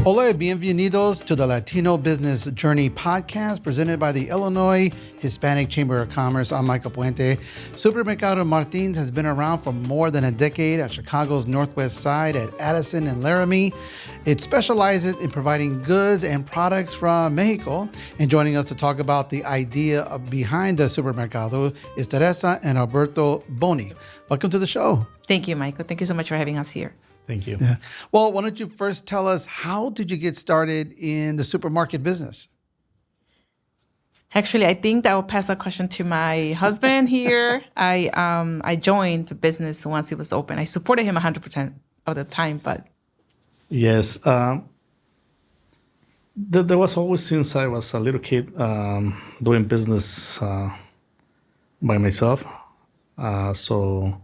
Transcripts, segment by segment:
Hola, bienvenidos to the Latino Business Journey podcast presented by the Illinois Hispanic Chamber of Commerce. I'm Michael Puente. Supermercado Martins has been around for more than a decade at Chicago's Northwest Side at Addison and Laramie. It specializes in providing goods and products from Mexico. And joining us to talk about the idea behind the Supermercado is Theresa and Alberto Boni. Welcome to the show. Thank you, Michael. Thank you so much for having us here. Thank you. Yeah. Well, why don't you first tell us, how did you get started in the supermarket business? Actually, I think I will pass that question to my husband here. I joined the business once it was open. I supported him 100% of the time, but... Yes. There was always, since I was a little kid, doing business by myself. So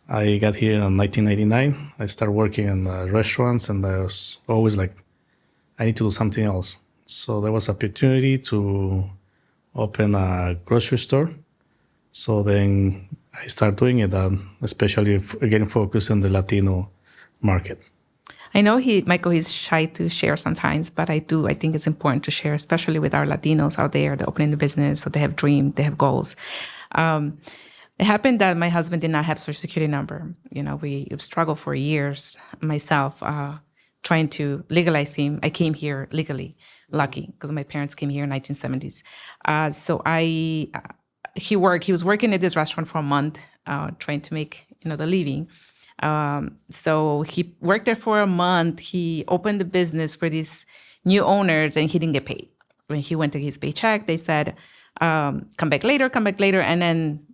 I got here in 1999. I started working in restaurants, and I was always like, I need to do something else. So there was opportunity to open a grocery store. So then I started doing it, especially again focused on the Latino market. I know Michael, he's shy to share sometimes, but I think it's important to share, especially with our Latinos out there. They're opening the business, so they have dreams, they have goals. It happened that my husband did not have Social Security number. You know, we struggled for years, myself, trying to legalize him. I came here legally, lucky, because my parents came here in 1970s. He was working at this restaurant for a month, trying to make, the living. So he worked there for a month. He opened the business for these new owners, and he didn't get paid. When he went to his paycheck, they said, come back later, and then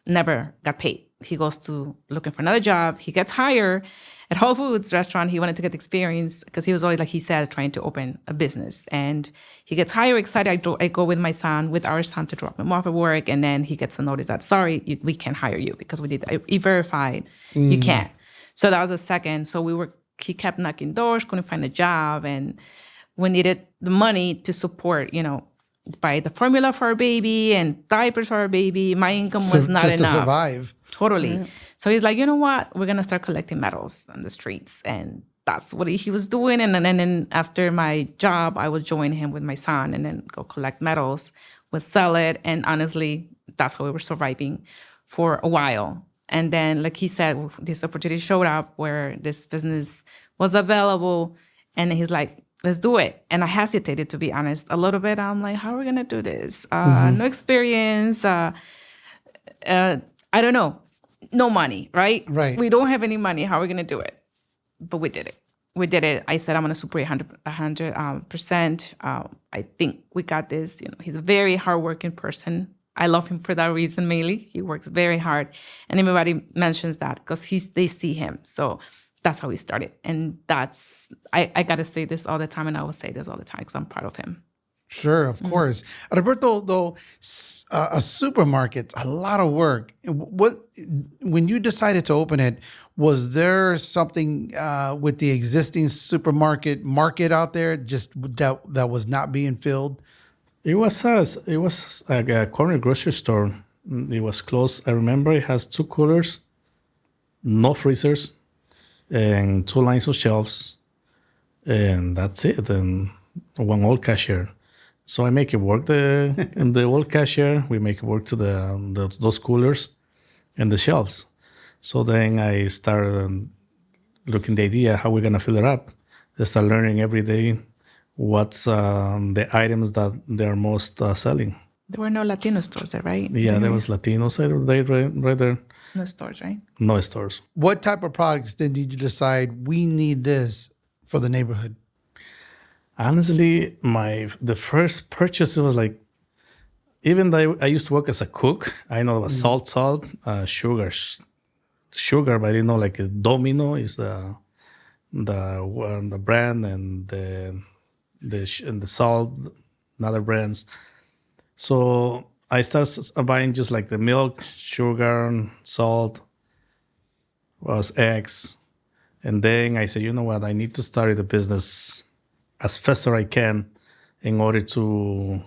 never got paid. He goes to looking for another job. He gets hired at Whole Foods restaurant. He wanted to get experience because he was always, like he said, trying to open a business. And he gets hired, excited. I go with our son to drop him off at work. And then he gets a notice that, sorry, we can't hire you because we did E-Verified. You can't. So that was the second. So he kept knocking doors, couldn't find a job. And we needed the money to support, buy the formula for our baby and diapers for our baby. My income was not enough. Just to survive. Totally. Yeah. So he's like, you know what? We're going to start collecting medals on the streets. And that's what he was doing. And then after my job, I would join him with my son and then go collect medals, would sell it. And honestly, that's how we were surviving for a while. And then, like he said, this opportunity showed up where this business was available. And he's like, let's do it. And I hesitated, to be honest, a little bit. I'm like, how are we going to do this? No experience. I don't know. No money, right? Right. We don't have any money. How are we going to do it? But we did it. I said, I'm going to support 100%. I think we got this. He's a very hardworking person. I love him for that reason, mainly. He works very hard. And everybody mentions that because they see him. So that's how we started. And I got to say this all the time, and I will say this all the time because I'm proud of him. Sure, of course. Alberto, though, a supermarket's a lot of work. When you decided to open it, was there something with the existing supermarket market out there just that was not being filled? It was a corner grocery store. It was closed. I remember it has 2 coolers, no freezers, and 2 lines of shelves, and that's it. And 1 old cashier. So I make it work the old cashier. We make it work to those coolers and the shelves. So then I started looking the idea how we're gonna fill it up. I start learning every day what's the items that they're most selling. There were no Latino stores there, right? Yeah, there was Latinos right there. No stores, right? No stores. What type of products then did you decide we need this for the neighborhood? Honestly, the first purchase was like, even though I used to work as a cook, I know it was salt, sugar, but I didn't know like Domino is the brand, and the salt and other brands. So I started buying just like the milk, sugar, salt, was eggs. And then I said, you know what, I need to start a business as fast as I can in order to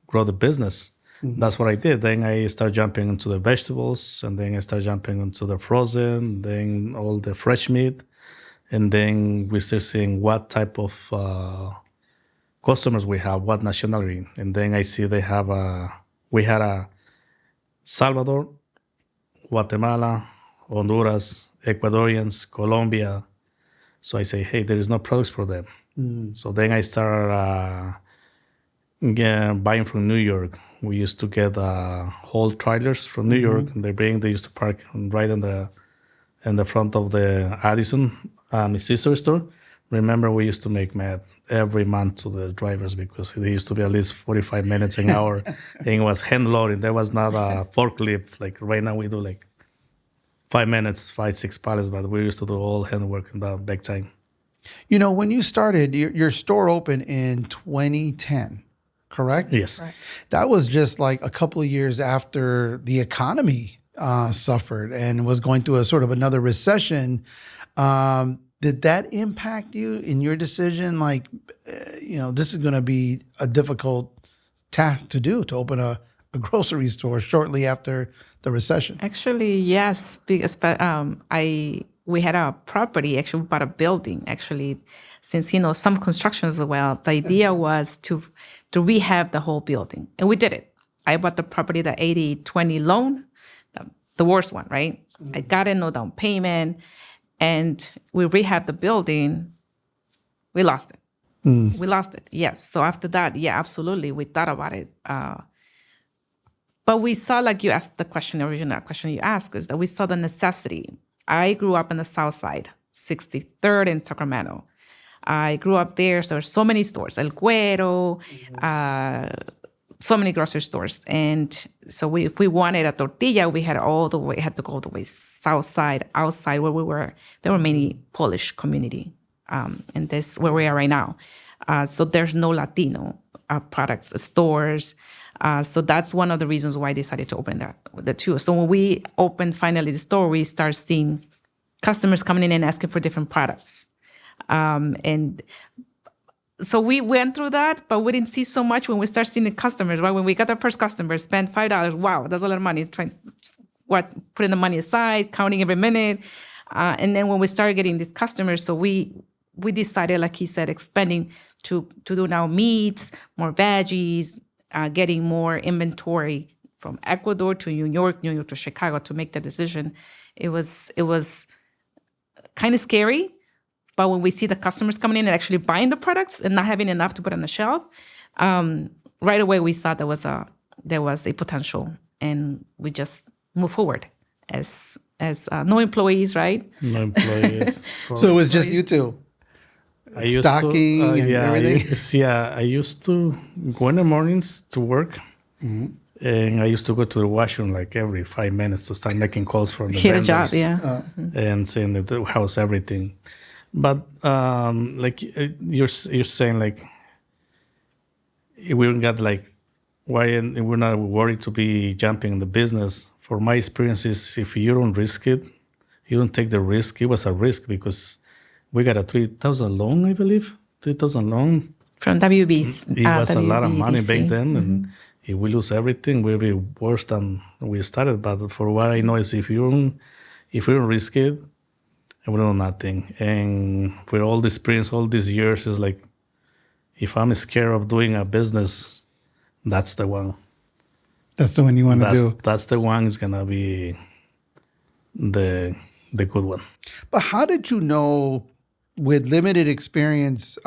grow the business. Mm-hmm. That's what I did. Then I started jumping into the vegetables, and then I started jumping into the frozen, then all the fresh meat. And then we start seeing what type of customers we have, what nationality. And then I see we had a Salvador, Guatemala, Honduras, Ecuadorians, Colombia. So I say, hey, there is no products for them. So then I started buying from New York. We used to get whole trailers from New York, and they used to park right in the front of the Addison, my sister store. Remember, we used to make mad every month to the drivers because they used to be at least 45 minutes an hour, and it was hand loading. There was not a forklift like right now. We do like 5 minutes, 6 pallets, but we used to do all hand work in the back time. You know, when you started, your store opened in 2010, correct? Yes. Right. That was just like a couple of years after the economy suffered and was going through a sort of another recession. Did that impact you in your decision? Like, this is going to be a difficult task to do, to open a grocery store shortly after the recession. Actually, yes, because we had a property. Actually, we bought a building. Actually, since some construction as well, the idea was to rehab the whole building, and we did it. I bought the property, the 80-20 loan, the worst one, right? I got it, no down payment, and we rehabbed the building. We lost it. We lost it. Yes. So after that, yeah, absolutely, we thought about it. But we saw, like you asked the question, the original question you asked, is that we saw the necessity. I grew up in the South Side, 63rd in Sacramento. I grew up there, so there's so many stores, El Cuero, so many grocery stores. And so if we wanted a tortilla, we had to go all the way South Side, outside where we were. There were many Polish community, and this where we are right now. So there's no Latino products, stores. So that's one of the reasons why I decided to open the two. So when we opened finally the store, we start seeing customers coming in and asking for different products. And so we went through that, but we didn't see so much when we start seeing the customers, right? When we got our first customer, spent $5, wow, that's a lot of money. Putting the money aside, counting every minute. And then when we started getting these customers, so we decided, like he said, expanding to do now meats, more veggies, getting more inventory from Ecuador to New York to Chicago to make the decision. It was kind of scary, but when we see the customers coming in and actually buying the products and not having enough to put on the shelf, right away we saw there was a potential, and we just moved forward as no employees, right? No employees. So it was just you two? Stocking and everything? I used to go in the mornings to work, and I used to go to the washroom like every 5 minutes to start making calls from the vendors. Job, yeah. And saying that how's everything. But like you're saying, like we got like why we're not worried to be jumping in the business. For my experiences, if you don't risk it, you don't take the risk. It was a risk because we got a $3,000 loan, I believe. $3,000 loan from WB's. It was a lot of money back then, and if we lose everything, we'll be worse than we started. But for what I know is if you don't risk it, we don't know nothing. And with all the experience, all these years, is like if I'm scared of doing a business, that's the one. That's the one you want to do. That's the one is gonna be the good one. But how did you know, with limited experience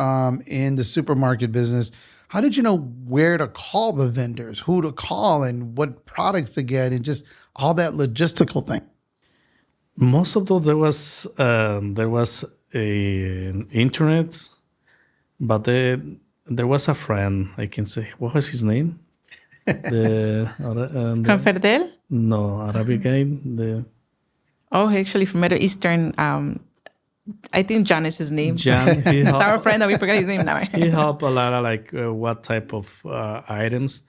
in the supermarket business, how did you know where to call the vendors, who to call, and what products to get, and just all that logistical thing? Most of those there was a internet, but there was a friend. I can say, what was his name? From Ferdel? No, Arabic guy. Actually from Middle Eastern. I think John is his name. John, it's our friend that we forgot his name now. He helped a lot of like what type of items,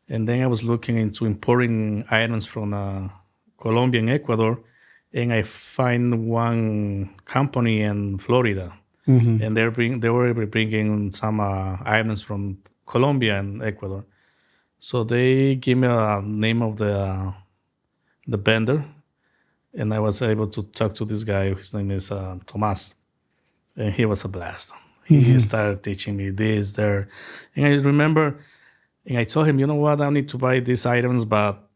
and then I was looking into importing items from Colombia and Ecuador, and I find one company in Florida, and they were bringing some items from Colombia and Ecuador. So they gave me a name of the vendor, and I was able to talk to this guy. His name is Tomas. and he was a blast. He started teaching me this, there. And I remember, and I told him, you know what, I need to buy these items, but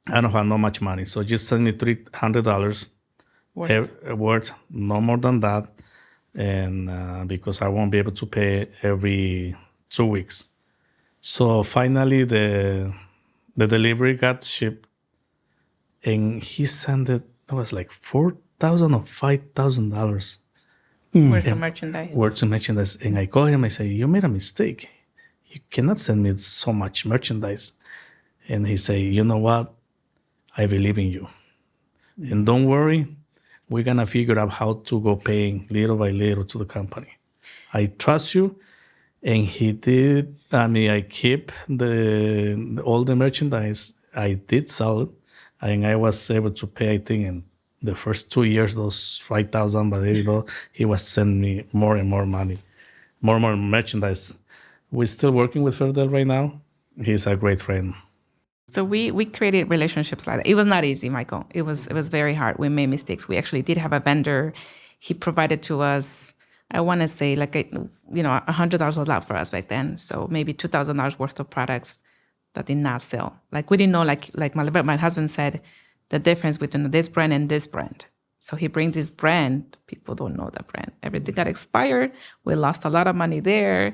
I don't have no much money. So just send me $300 worth, no more than that. And because I won't be able to pay every 2 weeks. So finally, the delivery got shipped, and he sent it was like $4,000 or $5,000 Where's the merchandise? worth of merchandise. And I called him. I said, "You made a mistake. You cannot send me so much merchandise." And he said, "You know what? I believe in you, and don't worry. We're gonna figure out how to go paying little by little to the company. I trust you." And he did. I mean, I keep all the merchandise. I did sell it, and I was able to pay. I think in the first 2 years, those $5,000. But he was sending me more and more money, more and more merchandise. We're still working with Ferdel right now. He's a great friend. So we created relationships like that. It was not easy, Michael. It was very hard. We made mistakes. We actually did have a vendor. He provided to us, I want to say like $100 was a lot for us back then. So maybe $2,000 worth of products that did not sell. Like we didn't know, like my husband said, the difference between this brand and this brand. So he brings this brand. People don't know that brand. Everything got expired. We lost a lot of money there.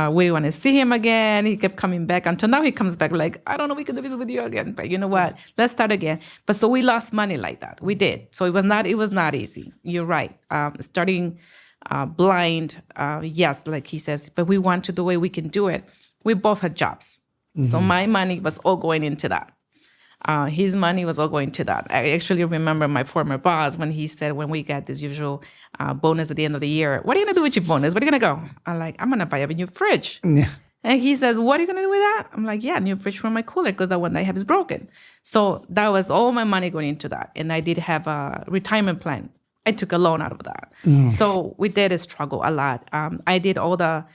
We want to see him again. He kept coming back until now he comes back. We're like, I don't know, we can do this with you again. But you know what? Let's start again. But so we lost money like that. We did. So it was not easy. You're right. Starting blind, yes, like he says, but we want to the way we can do it. We both had jobs. So my money was all going into that. His money was all going to that. I actually remember my former boss when he said, when we got this usual bonus at the end of the year, "What are you going to do with your bonus? Where are you going to go?" I'm like, "I'm going to buy a new fridge." Yeah. And he says, "What are you going to do with that?" I'm like, "Yeah, new fridge for my cooler because the one that I have is broken." So that was all my money going into that. And I did have a retirement plan. I took a loan out of that. So we did struggle a lot. I did all the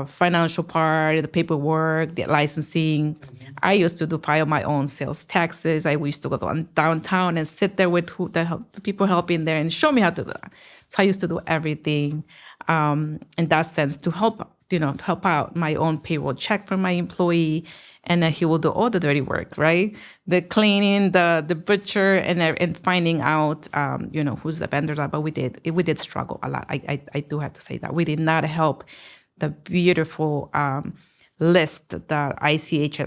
financial part, the paperwork, the licensing. I used to file my own sales taxes. I used to go downtown and sit there with the people helping there and show me how to do that. So I used to do everything in that sense to help out my own payroll check for my employee. And then he will do all the dirty work, right? The cleaning, the butcher, and finding out, who's the vendors are. But we did struggle a lot. I do have to say that we did not help the beautiful list that ICH,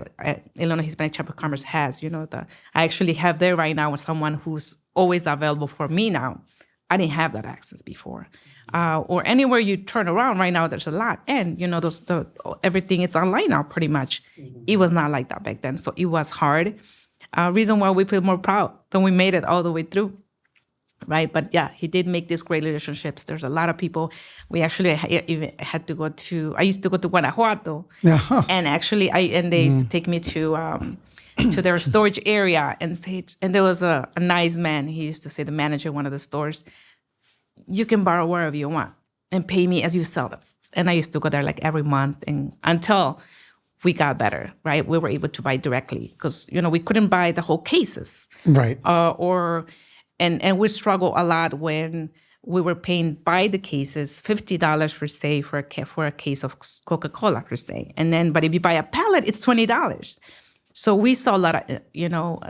Illinois Hispanic Chamber of Commerce, has. I actually have there right now with someone who's always available for me now. I didn't have that access before. Or anywhere you turn around right now, there's a lot. And, everything is online now pretty much. It was not like that back then. So it was hard. Reason why we feel more proud than we made it all the way through. Right. But yeah, he did make these great relationships. There's a lot of people. We actually even had to I used to go to Guanajuato. And actually, they used to take me to their storage area and there was a nice man. He used to say, the manager of one of the stores, "You can borrow wherever you want and pay me as you sell them." And I used to go there like every month and until we got better, right? We were able to buy directly because, we couldn't buy the whole cases. Right. And we struggled a lot when we were paying by the cases $50 per se for a case of Coca-Cola per se. But if you buy a pallet, it's $20. So we saw a lot of,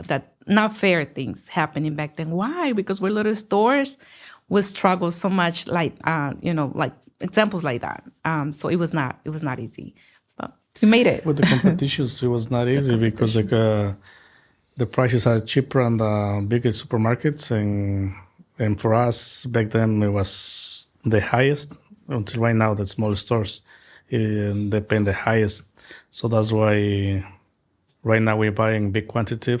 that not fair things happening back then. Why? Because we're little stores. We struggle so much, like examples like that. So it was not easy, but we made it. With the competitions, it was not easy because the prices are cheaper on the bigger supermarkets, and for us back then it was the highest. Until right now, the small stores they pay the highest. So that's why right now we're buying big quantity,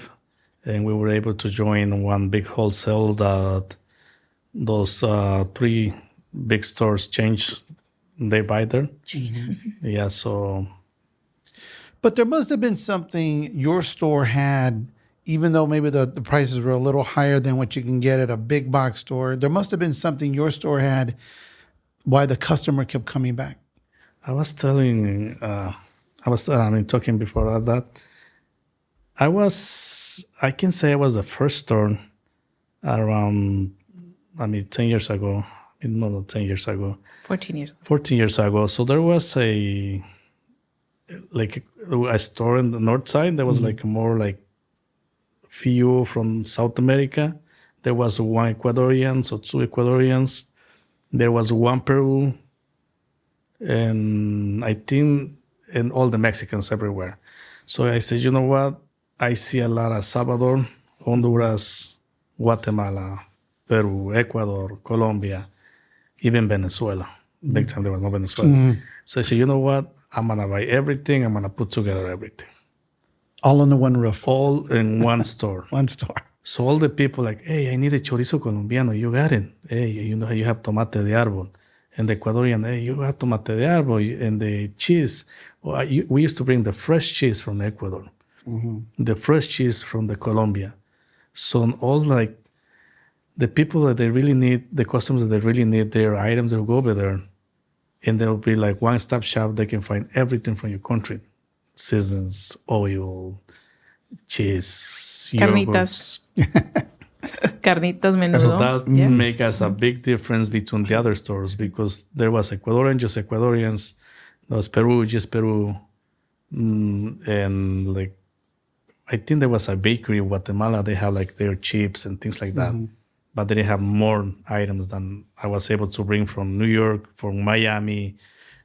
and we were able to join one big wholesale that those 3 big stores they buy there. Yeah, so. But there must have been something your store had, even though maybe the prices were a little higher than what you can get at a big box store. There must have been something your store had why the customer kept coming back. I was talking before that. I can say I was the first store around, 10 years ago. no, 10 years ago. 14 years. 14 years ago. So there was a store in the north side. There was like more like few from South America. There was one Ecuadorian, so 2 Ecuadorians. There was one Peru, and I think, and all the Mexicans everywhere. So I said, you know what? I see a lot of Salvador, Honduras, Guatemala, Peru, Ecuador, Colombia, even Venezuela. Big time there was no Venezuela. So I said, you know what? I'm going to buy everything. I'm going to put together everything. All under one roof. All in one store. One store. So all the people like, hey, I need a chorizo colombiano. You got it. Hey, you know, you have tomate de árbol. And the Ecuadorian, hey, you have tomate de árbol. And the cheese. Well, we used to bring the fresh cheese from Ecuador. The fresh cheese from the Colombia. So all like the people that they really need, the customers that they really need their items, they'll go over there. And there'll be like one-stop shop. They can find everything from your country. Seasons, oil, cheese, Carnitas. Carnitas menudo. So that make us a big difference between the other stores because there was Ecuadorian, just Ecuadorians. There was Peru, just Peru. And like, I think there was a bakery in Guatemala. They have like their chips and things like that. But they didn't have more items than I was able to bring from New York, from Miami.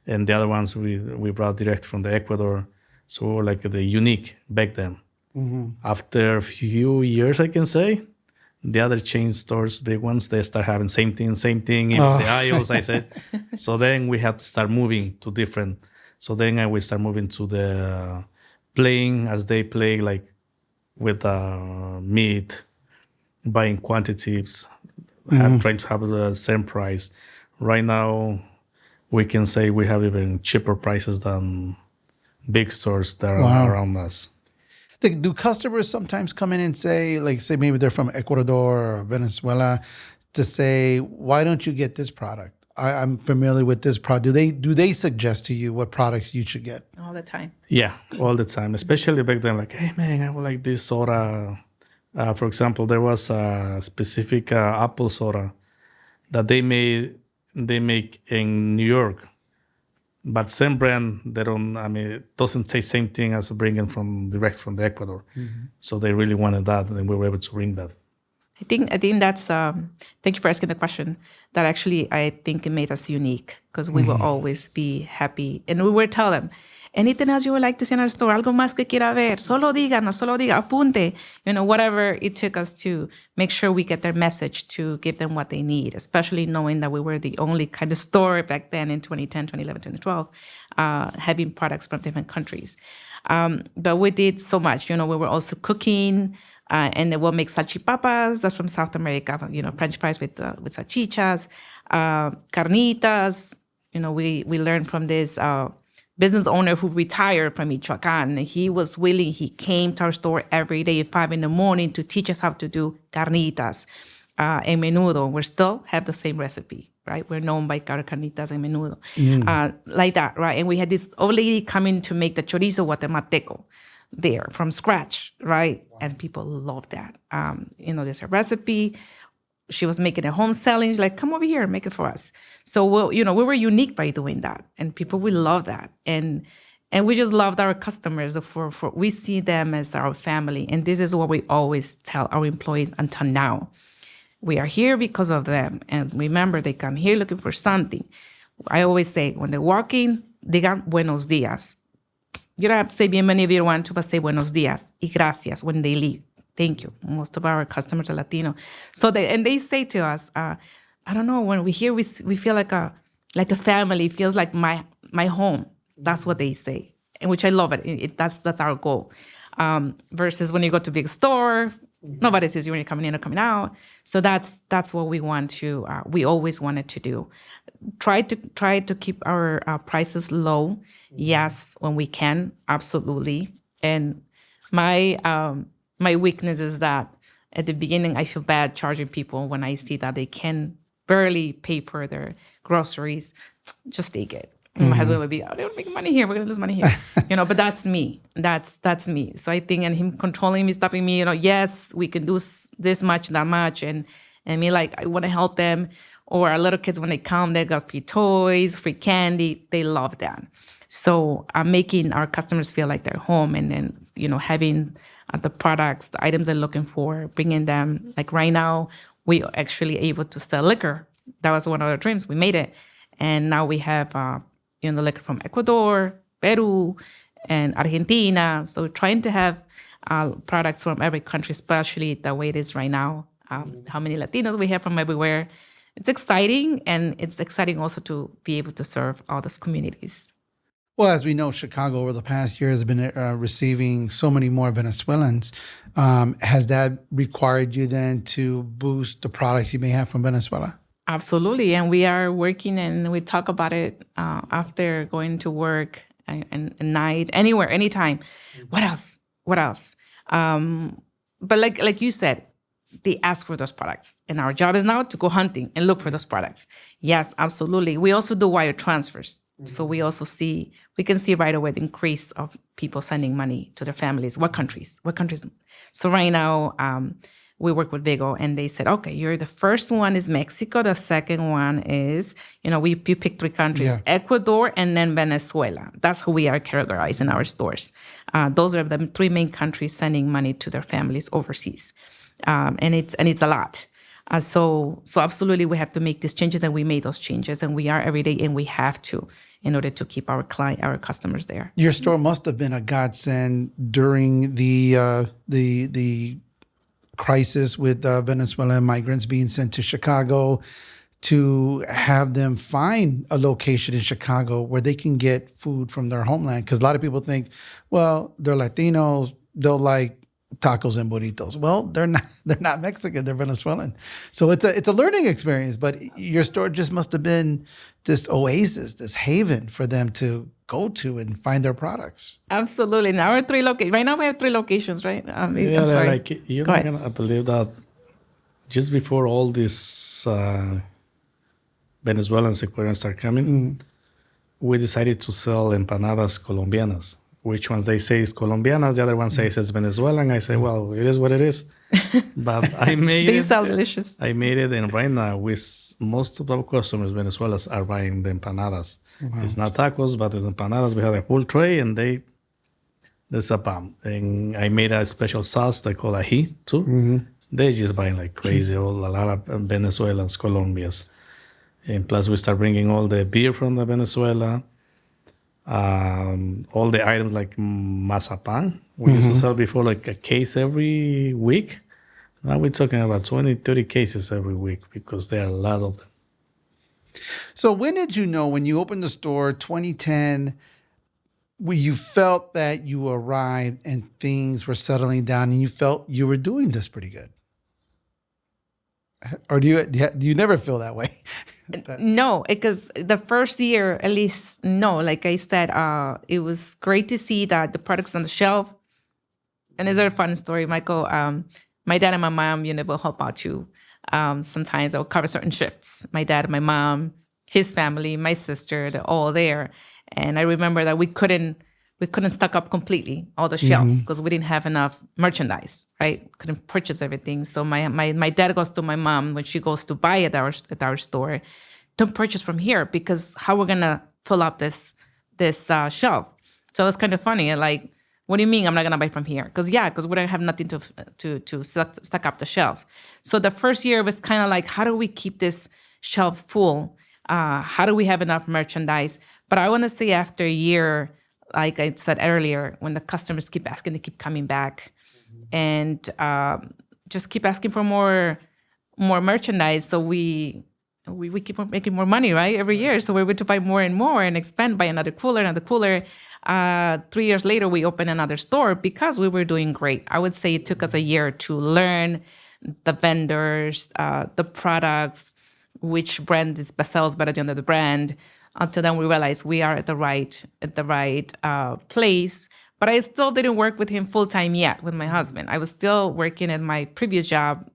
And the other ones we brought direct from the Ecuador. So like the unique back then. After a few years, I can say, the other chain stores, big ones, they start having same thing, even the aisles, I said. So then we had to start moving to different. So then we start moving to the playing as they play, like with meat, buying quantities, trying to have the same price. Right now, we can say we have even cheaper prices than big stores that are around us. Do customers sometimes come in and say, like, say maybe they're from Ecuador or Venezuela, to say, why don't you get this product? I'm familiar with this product. Do they suggest to you what products you should get? All the time. Yeah, all the time. Especially back then, like, hey man, I would like this soda. For example, there was a specific apple soda that they make in New York. But same brand, it doesn't taste same thing as bringing direct from the Ecuador. So they really wanted that, and we were able to bring that. I think that's, thank you for asking the question. That actually, I think it made us unique because we will always be happy. And we will tell them, anything else you would like to see in our store, algo más que quiera ver, solo diga, apunte, whatever it took us to make sure we get their message to give them what they need, especially knowing that we were the only kind of store back then in 2010, 2011, 2012, having products from different countries. But we did so much, we were also cooking, and then we'll make salchipapas, that's from South America, French fries with salchichas, carnitas, we learned from this, business owner who retired from Michoacan. He was willing. He came to our store every day at 5 a.m. to teach us how to do carnitas and menudo. We still have the same recipe, right? We're known by carnitas and menudo, like that, right? And we had this old lady coming to make the chorizo guatemalteco there from scratch, right? Wow. And people love that. There's a recipe. She was making a home selling. She's like, come over here and make it for us. So, we were unique by doing that. And people will love that. And we just loved our customers. We see them as our family. And this is what we always tell our employees until now. We are here because of them. And remember, they come here looking for something. I always say, when they walk in, digan buenos días. You don't have to say bienvenido if you want to, but say buenos días y gracias when they leave. Thank you. Most of our customers are Latino. So they say to us, I don't know, when we hear, we feel like a family. It feels like my home. That's what they say, and which I love it. That's our goal. Versus when you go to a big store, nobody sees you when you're coming in or coming out. So that's what we want to. We always wanted to do. Try to keep our prices low. Yes, when we can, absolutely. And my weakness is that at the beginning, I feel bad charging people when I see that they can barely pay for their groceries. Just take it. My husband would be, they don't make money here. We're going to lose money here. But that's me. That's me. So I think, and him controlling me, stopping me, yes, we can do this much, that much. And And me, like, I want to help them. Or our little kids, when they come, they got free toys, free candy. They love that. So I'm making our customers feel like they're home, and then, having the products, the items they're looking for, bringing them. Like right now, we actually able to sell liquor. That was one of our dreams. We made it. And now we have, the liquor from Ecuador, Peru, and Argentina. So trying to have products from every country, especially the way it is right now. How many Latinos we have from everywhere. It's exciting, and it's exciting also to be able to serve all these communities. Well, as we know, Chicago over the past year has been receiving so many more Venezuelans. Has that required you then to boost the products you may have from Venezuela? Absolutely. And we are working, and we talk about it after going to work and night, anywhere, anytime. What else? What else? But like you said, they ask for those products. And our job is now to go hunting and look for those products. Yes, absolutely. We also do wire transfers. So we also we can see right away the increase of people sending money to their families. What countries? So right now, we work with Vigo, and they said, okay, you're the first one is Mexico. The second one is, you pick 3 countries, Ecuador, and then Venezuela. That's how we are categorized in our stores. Those are the 3 main countries sending money to their families overseas. And it's a lot. So absolutely, we have to make these changes, and we made those changes, and we are every day, and we have to, in order to keep our customers there. Your store must have been a godsend during the crisis with Venezuelan migrants being sent to Chicago, to have them find a location in Chicago where they can get food from their homeland. Because a lot of people think, well, they're Latinos, they'll like tacos and burritos. Well, they're not Mexican, they're Venezuelan. So it's a learning experience, but your store just must have been this oasis, this haven for them to go to and find their products. Absolutely. Now we're 3 locations. Right now we have 3 locations, right? I'm sorry. Like, you're not gonna believe that just before all these Venezuelans, Ecuadorians start coming, we decided to sell empanadas colombianas. Which ones they say is Colombianas, the other one says it's Venezuelan. I say, well, it is what it is. But I made They sound delicious. I made it, and right now, with most of our customers, Venezuelans are buying the empanadas. Wow. It's not tacos, but it's empanadas. We have a full tray, and there's a bomb. And I made a special sauce they call ají too. Mm-hmm. They just buying like crazy. A lot of Venezuelans, Colombians, and plus we start bringing all the beer from the Venezuela. All the items like mazapan. We used to sell before like a case every week. Now we're talking about 20, 30 cases every week because there are a lot of them. So when did you know, when you opened the store, 2010, when you felt that you arrived and things were settling down and you felt you were doing this pretty good? Or do you never feel that way? No, because the first year, at least, no. Like I said, it was great to see that the products on the shelf. And it's a fun story, Michael. My dad and my mom, will help out too. Sometimes I'll cover certain shifts. My dad, my mom, his family, my sister, they're all there. And I remember that we couldn't stock up completely all the shelves because we didn't have enough merchandise, right? Couldn't purchase everything. So my dad goes to my mom when she goes to buy at our store, don't purchase from here because how we're gonna fill up this shelf. So it's kind of funny. Like, what do you mean I'm not gonna buy from here? Because we don't have nothing to stock up the shelves. So the first year was kind of like, how do we keep this shelf full? How do we have enough merchandise? But I want to say after a year, like I said earlier, when the customers keep asking, they keep coming back, and just keep asking for more merchandise. So we keep on making more money, right, every year. So we're able to buy more and more and expand, buy another cooler. 3 years later, we opened another store because we were doing great. I would say it took us a year to learn the vendors, the products, which brand sells better than the brand. Until then, we realized we are at the right place. But I still didn't work with him full time yet with my husband. I was still working at my previous job.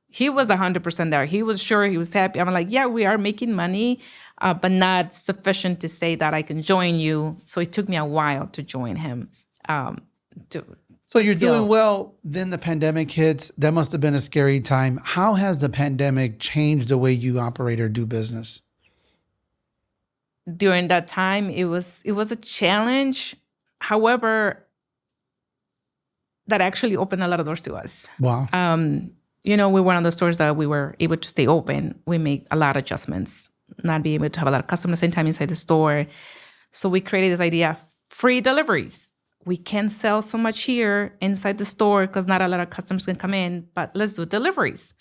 He was 100% there. He was sure, he was happy. I'm like, yeah, we are making money, but not sufficient to say that I can join you. So it took me a while to join him. So So you're feel- doing well. Then the pandemic hits. That must have been a scary time. How has the pandemic changed the way you operate or do business? During that time, it was a challenge. However, that actually opened a lot of doors to us. Wow. We were one of the stores that we were able to stay open. We made a lot of adjustments, not being able to have a lot of customers at the same time inside the store. So we created this idea of free deliveries. We can't sell so much here inside the store because not a lot of customers can come in, but let's do deliveries.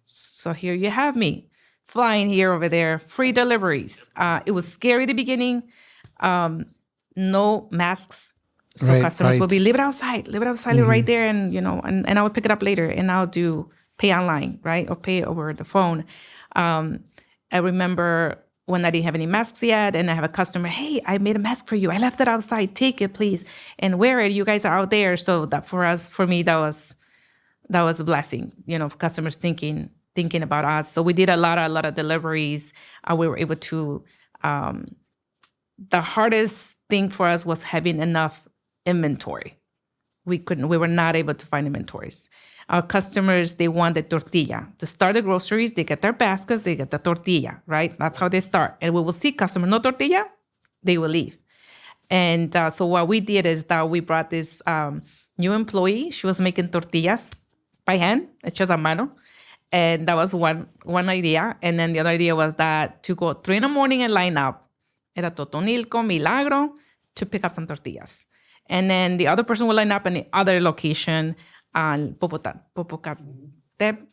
So here you have me flying here over there, free deliveries. It was scary at the beginning. No masks. So Right, customers will right. be, leave it outside right there. And, and I will pick it up later and I'll do pay online, right? Or pay over the phone. I remember when I didn't have any masks yet and I have a customer, hey, I made a mask for you. I left it outside. Take it, please. And wear it. You guys are out there. So that for me, that was a blessing, customers thinking about us. So we did a lot of deliveries. We were able to, the hardest thing for us was having enough inventory. We were not able to find inventories. Our customers, they want the tortilla. To start the groceries, they get their baskets, they get the tortilla, right? That's how they start. And we will see customers, no tortilla, they will leave. And so what we did is that we brought this new employee. She was making tortillas by hand, hechas a mano. And that was one idea. And then the other idea was that to go 3 a.m. and line up at a Totonilco, Milagro, to pick up some tortillas. And then the other person will line up in the other location, Popocatépetl,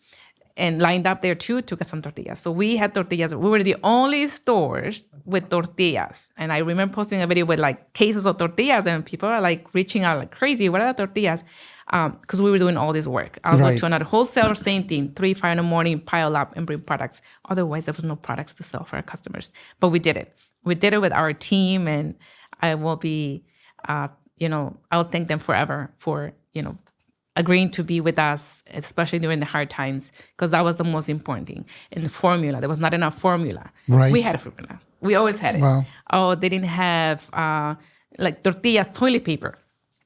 and lined up there too to get some tortillas. So we had tortillas. We were the only stores with tortillas. And I remember posting a video with like cases of tortillas and people are like reaching out like crazy. What are the tortillas? Because we were doing all this work. I'll go to another wholesaler, same thing, 3, 5 a.m, pile up and bring products. Otherwise, there was no products to sell for our customers. But we did it. We did it with our team, and I will be, I'll thank them forever for, agreeing to be with us, especially during the hard times, because that was the most important thing. In the formula, there was not enough formula. Right. We had a formula. We always had it. Wow. Oh, they didn't have like tortillas, toilet paper.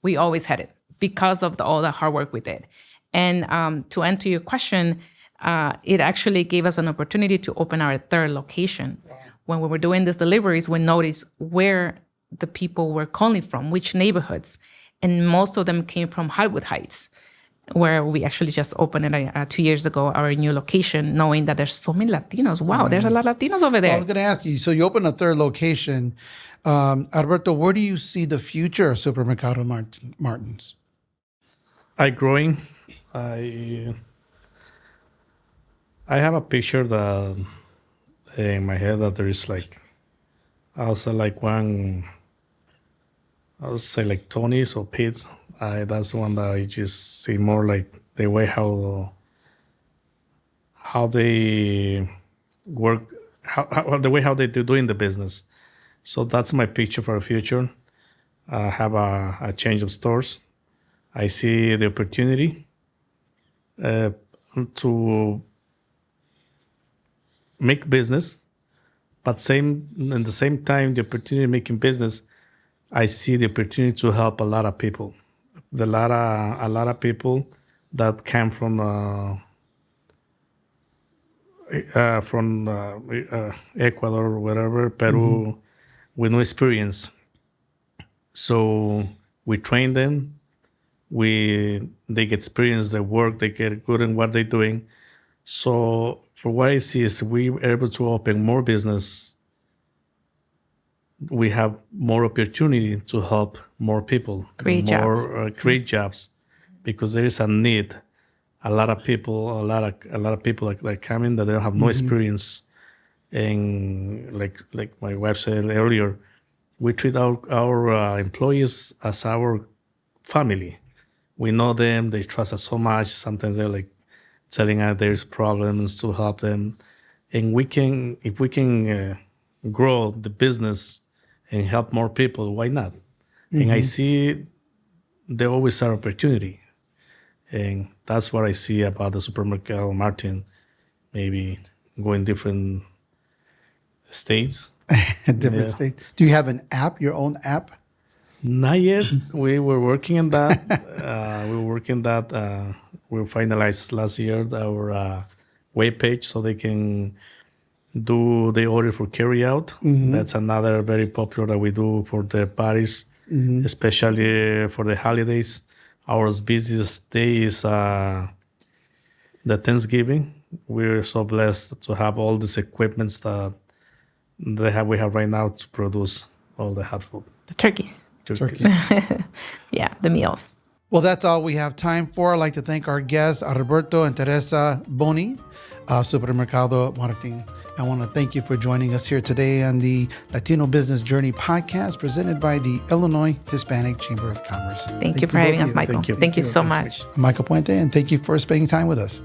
We always had it because of all the hard work we did. And to answer your question, it actually gave us an opportunity to open our 3rd location. Wow. When we were doing these deliveries, we noticed where the people were calling from, which neighborhoods. And most of them came from Hollywood Heights, where we actually just opened it 2 years ago, our new location, knowing that there's so many Latinos. Wow, there's a lot of Latinos over there. Well, I was going to ask you, so you opened a 3rd location. Alberto, where do you see the future of Supermercado Martins? Growing. I have a picture that in my head that there is like, I would say like Tony's or Pete's. That's the one that I just see more like the way how they work, how they do doing the business. So that's my picture for the future. I have a change of stores. I see the opportunity to make business, but in the same time, the opportunity of making business, I see the opportunity to help a lot of people. A lot of people that came from Ecuador or whatever, Peru, with no experience. So we train them. They get experience, they work, they get good in what they're doing. So for what I see is we are able to open more business. We have more opportunity to help more people, Create jobs, because there is a need. A lot of people like coming that they don't have no experience. And like my wife said earlier, we treat our employees as our family. We know them, they trust us so much. Sometimes they're like telling us there's problems to help them. And if we can grow the business and help more people, why not? And I see there always are opportunity. And that's what I see about the Supermercado Martin, maybe going different states. Different states. Do you have an app, your own app? Not yet. We were working on that. We finalized last year our web page so they can do the order for carry out. That's another very popular that we do for the parties, especially for the holidays. Our busiest day is the Thanksgiving. We're so blessed to have all these equipments that we have right now to produce all the hot food. The turkeys. Yeah, the meals. Well, that's all we have time for. I'd like to thank our guests, Alberto and Theresa Boni, Supermercado Martin. I want to thank you for joining us here today on the Latino Business Journey podcast presented by the Illinois Hispanic Chamber of Commerce. Thank you for having us, Michael. Thank you so much. I'm Michael Puente, and thank you for spending time with us.